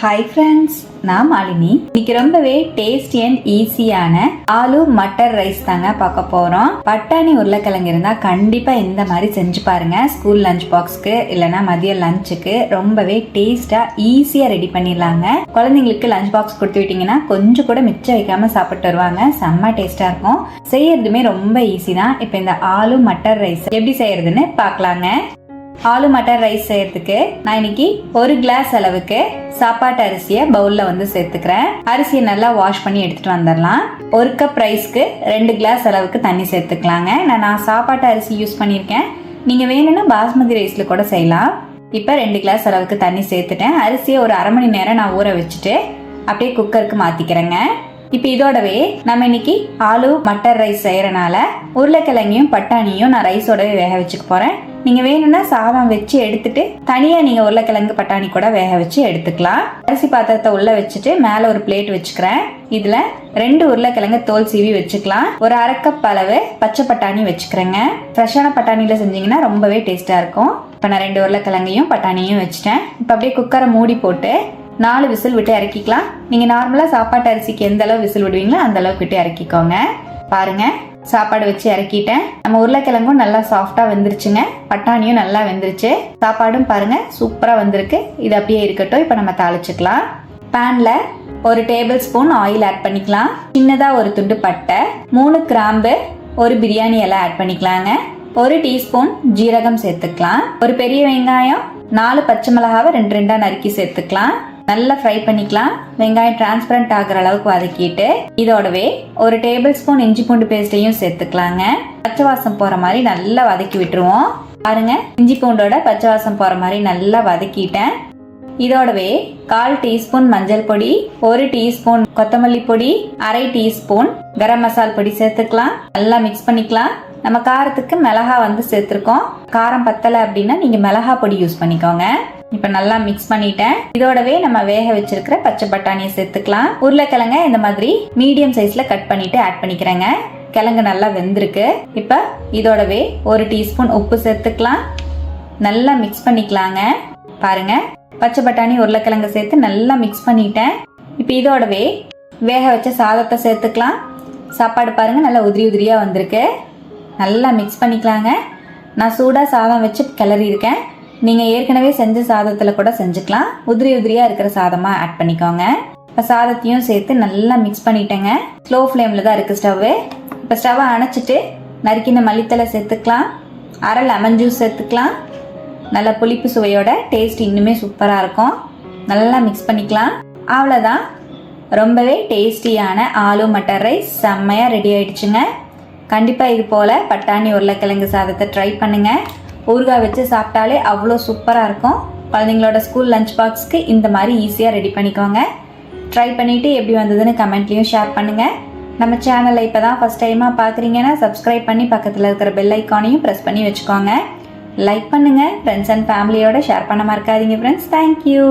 Hi friends, நான் மாலினி. இன்னைக்கு ரொம்பவே டேஸ்டி அண்ட் ஈஸியான ஆலு மட்டர் ரைஸ் தாங்க பார்க்க போறோம். பட்டாணி உருளைக்கிழங்கு இருந்தா கண்டிப்பா இந்த மாதிரி செஞ்சு பாருங்க. ஸ்கூல் லஞ்ச் பாக்ஸ்க்கு இல்லைன்னா மதிய லஞ்சுக்கு ரொம்பவே டேஸ்டா ஈஸியா ரெடி பண்ணிடலாங்க. குழந்தைங்களுக்கு லஞ்ச் பாக்ஸ் கொடுத்து விட்டீங்கன்னா கொஞ்சம் கூட மிச்சம் வைக்காம சாப்பிட்டு வருவாங்க. செம்ம டேஸ்டா இருக்கும். செய்யறதுமே ரொம்ப ஈஸி தான். இப்போ இந்த ஆலு மட்டர் ரைஸ் எப்படி செய்யறதுன்னு பார்க்கலாங்க. ஆலு மட்டர் ரைஸ் செய்யறதுக்கு நான் இன்னைக்கு 1 கிளாஸ் அளவுக்கு சாப்பாட்டு அரிசியை பவுல்ல சேர்த்துக்கிறேன். அரிசியை நல்லா வாஷ் பண்ணி எடுத்துட்டு வந்துடலாம். 1 கப் ரைஸ்க்கு 2 கிளாஸ் அளவுக்கு தண்ணி சேர்த்துக்கலாங்க. நான் சாப்பாட்டு அரிசி யூஸ் பண்ணியிருக்கேன். நீங்க வேணும்னா பாஸ்மதி ரைஸ்ல கூட செய்யலாம். இப்போ 2 கிளாஸ் அளவுக்கு தண்ணி சேர்த்துட்டேன். அரிசியை ஒரு அரை மணி நேரம் நான் ஊற வச்சுட்டு அப்படியே குக்கருக்கு மாத்திக்கிறேங்க. இப்போ இதோடவே நம்ம இன்னைக்கு ஆலு மட்டர் ரைஸ் செய்யறனால உருளைக்கிழங்கையும் பட்டாணியும் நான் ரைஸோடவே வேக வச்சுக்க போறேன். நீங்க வேணும்னா சாதம் வச்சு எடுத்துட்டு தனியா நீங்க உருளைக்கிழங்கு பட்டாணி கூட வேக வச்சு எடுத்துக்கலாம். அரிசி பாத்திரத்தை உள்ள வச்சுட்டு மேல ஒரு பிளேட் வச்சுக்கிறேன். இதுல 2 உருளைக்கிழங்கு தோல் சீவி வச்சுக்கலாம். ஒரு அரை கப் அளவு பச்சை பட்டாணி வச்சுக்கிறேங்க. ஃப்ரெஷ்ஷான பட்டாணியில செஞ்சீங்கன்னா ரொம்பவே டேஸ்டா இருக்கும். இப்போ நான் 2 உருளைக்கிழங்கையும் பட்டாணியும் வச்சுட்டேன். இப்போ அப்படியே குக்கரை மூடி போட்டு 4 விசில் விட்டு இறக்கிக்கலாம். நீங்க நார்மலா சாப்பாட்டு அரிசிக்கு எந்த அளவு விசில் விடுவீங்களோ அந்த அளவுக்கு விட்டு இறக்கிக்கோங்க. பாருங்க, சாப்பாடு வச்சு இறக்கிட்டேன். நம்ம உருளைக்கிழங்கும் நல்லா சாஃப்டா வெந்துருச்சுங்க. பட்டாணியும் நல்லா வெந்துருச்சு. சாப்பாடும் பாருங்க சூப்பரா வந்திருக்கு. இது அப்படியே இருக்கட்டும். இப்போ நம்ம தாளிச்சுக்கலாம். பேன்ல 1 டேபிள் ஸ்பூன் ஆயில் ஆட் பண்ணிக்கலாம். சின்னதா ஒரு துண்டு பட்டை, 3 கிராம்பு, 1 பிரியாணி இலை ஆட் பண்ணிக்கலாங்க. 1 டீஸ்பூன் ஜீரகம் சேர்த்துக்கலாம். ஒரு பெரிய வெங்காயம், 4 பச்சை மிளகாவை 2 நறுக்கி சேர்த்துக்கலாம். நல்லா ஃப்ரை பண்ணிக்கலாம். வெங்காயம் டிரான்ஸ்பரண்ட் ஆகிற அளவுக்கு வதக்கிட்டு இதோடவே 1 டேபிள் ஸ்பூன் இஞ்சி பூண்டு பேஸ்டையும் சேர்த்துக்கலாங்க. பச்சை வாசம் போற மாதிரி நல்லா வதக்கி விட்டுருவோம். பாருங்க, இஞ்சி பூண்டோட பச்சை வாசம் போற மாதிரி நல்லா வதக்கிட்டேன். இதோடவே 1/4 டீஸ்பூன் மஞ்சள் பொடி, 1 டீஸ்பூன் கொத்தமல்லி பொடி, அரை டீஸ்பூன் கரம் மசால் பொடி சேர்த்துக்கலாம். நல்லா மிக்ஸ் பண்ணிக்கலாம். நம்ம காரத்துக்கு மிளகா சேர்த்திருக்கோம். காரம் பத்தலை அப்படின்னா நீங்க மிளகா பொடி யூஸ் பண்ணிக்கோங்க. இப்ப நல்லா மிக்ஸ் பண்ணிட்டேன். இதோடவே நம்ம வேக வச்சிருக்கிற பச்சை பட்டாணியை சேர்த்துக்கலாம். உருளைக்கிழங்க இந்த மாதிரி மீடியம் சைஸ்ல கட் பண்ணிட்டு ஆட் பண்ணிக்கிறேங்க. கிழங்கு நல்லா வெந்திருக்கு. இப்ப இதோடவே 1 டீஸ்பூன் உப்பு சேர்த்துக்கலாம். நல்லா மிக்ஸ் பண்ணிக்கலாங்க. பாருங்க, பச்சை பட்டாணி உருளைக்கிழங்கு சேர்த்து நல்லா மிக்ஸ் பண்ணிட்டேன். இப்ப இதோடவே வேக வச்ச சாதத்தை சேர்த்துக்கலாம். சாப்பாடு பாருங்க நல்லா உதிரி உதிரியா வந்திருக்கு. நல்லா மிக்ஸ் பண்ணிக்கலாங்க. நான் சூடா சாதம் வச்சு கிளறி இருக்கேன். நீங்க ஏற்கனவே செஞ்ச சாதத்துல கூட செஞ்சுக்கலாம். உதிரி உதிரியா இருக்கிற சாதமா ஆட் பண்ணிக்கோங்க. இப்ப சாதத்தையும் சேர்த்து நல்லா மிக்ஸ் பண்ணிட்டேங்க. ஸ்லோ ஃப்ளேம்ல தான் இருக்கு ஸ்டவ். இப்ப ஸ்டவ் அணைச்சிட்டு நறுக்கின மல்லித்தலை சேர்த்துக்கலாம். அரை லெமன் ஜூஸ் சேர்த்துக்கலாம். நல்ல புளிப்பு சுவையோட டேஸ்ட் இன்னுமே சூப்பரா இருக்கும். நல்லா மிக்ஸ் பண்ணிக்கலாம். அவ்வளவுதான், ரொம்பவே டேஸ்டியான ஆலு மட்டர் ரைஸ் செம்மையா ரெடி ஆயிடுச்சுங்க. கண்டிப்பா இது போல பட்டாணி உருளைக்கிழங்கு சாதத்தை ட்ரை பண்ணுங்க. ஊறுகாய் வச்சு சாப்பிட்டாலே அவ்வளோ சூப்பராக இருக்கும். குழந்தைங்களோட ஸ்கூல் லஞ்ச் பாக்ஸ்க்கு இந்த மாதிரி ஈஸியாக ரெடி பண்ணிக்கோங்க. ட்ரை பண்ணிவிட்டு எப்படி வந்ததுன்னு கமெண்ட்லேயும் ஷேர் பண்ணுங்கள். நம்ம சேனலை இப்போ தான் ஃபஸ்ட் டைமாக பார்க்குறீங்கன்னா சப்ஸ்கிரைப் பண்ணி பக்கத்தில் இருக்கிற பெல் ஐக்கானையும் ப்ரெஸ் பண்ணி வச்சுக்கோங்க. லைக் பண்ணுங்கள். ஃப்ரெண்ட்ஸ் அண்ட் ஃபேமிலியோட ஷேர் பண்ண மறக்காதீங்க ஃப்ரெண்ட்ஸ். தேங்க்யூ.